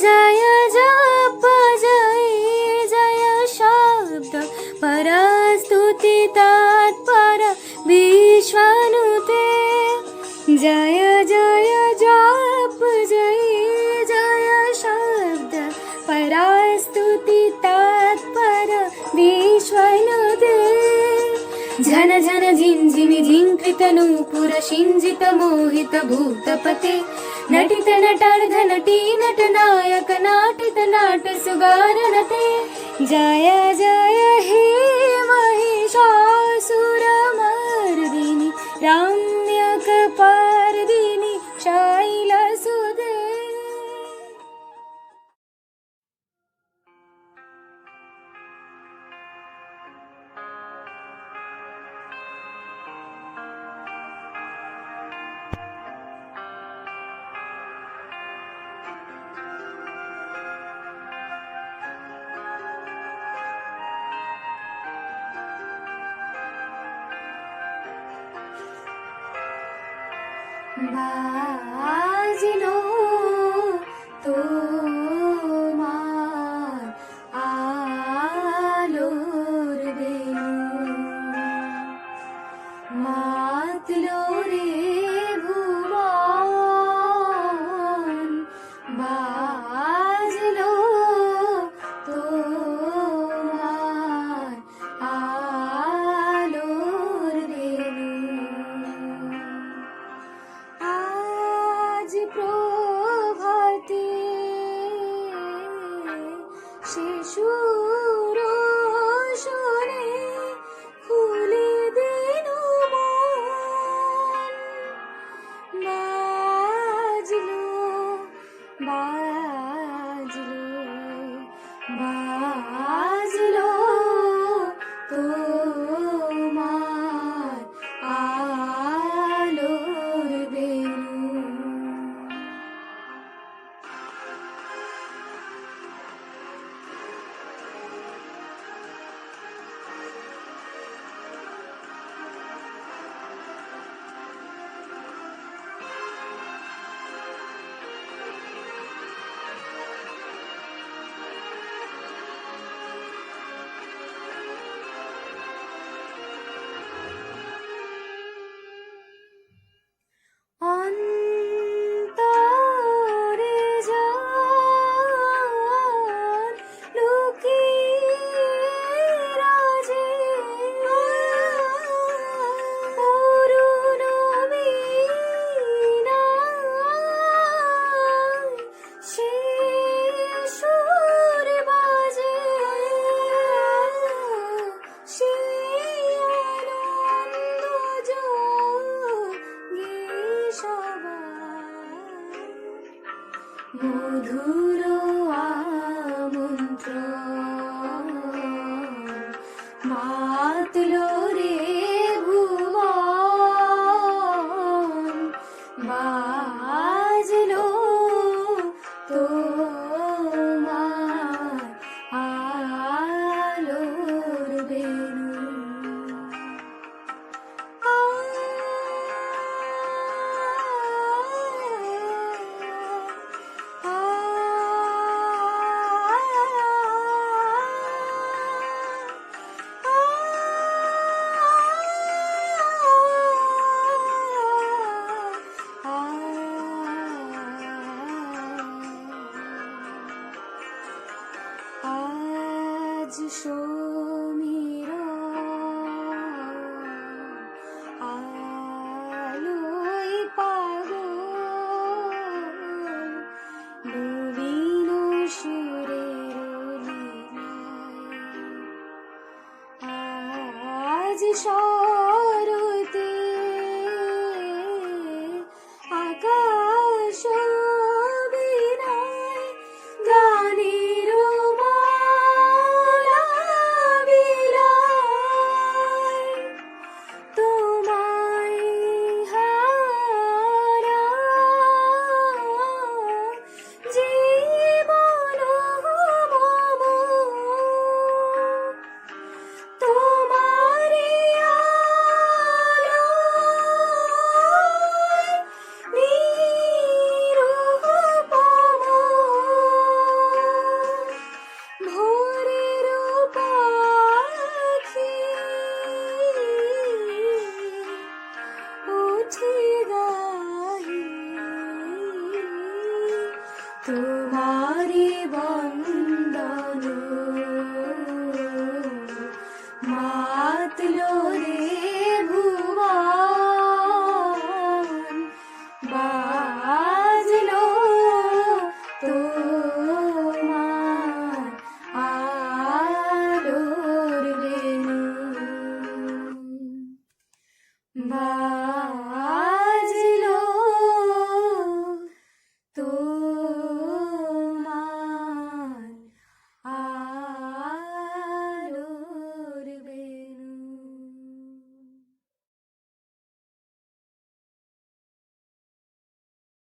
जय जप जय जय शब्द परस्तुति तत्पर विश्वनुते जय जय जप जय जय शब्द परस्तुति तत्पर विश्वनुते झन झन झिंझिमि झिंकृत नूपुर शिंजित मोहित भूतपते नटित नटार्ध नटी नटनायक नाटित नाट सुगार नटे जय जय हे महिषासुरमर्दिनि रम्यकपर्दिनि शैलसुते। बाजिलो तोमार आलोर बेनु मातलो रे भुवन बाजिलो तोमार आलोर बेनु आज प्रभाते शिशुर शोने खुले दिनु मन बाजलो बाजलो बाजलो तोमार आलोर बेनु। অন্তরে যান লুকিয়ে রাজে অরুণ বীণায় সে সুর বাজে সে আনন্দ যোগে সবাই মধুর আমন্ত্রণ মাতলো রে ভুবন বাজলো তোমার আলোর বেনু। আজ সমীরণ আলোয় পাগল নবীন সুরের লীলায় আজ শরতে আকাশ বিনায় গানের মালা বিলায় তোমায় হারা জীবন মম তোমারি ভাই।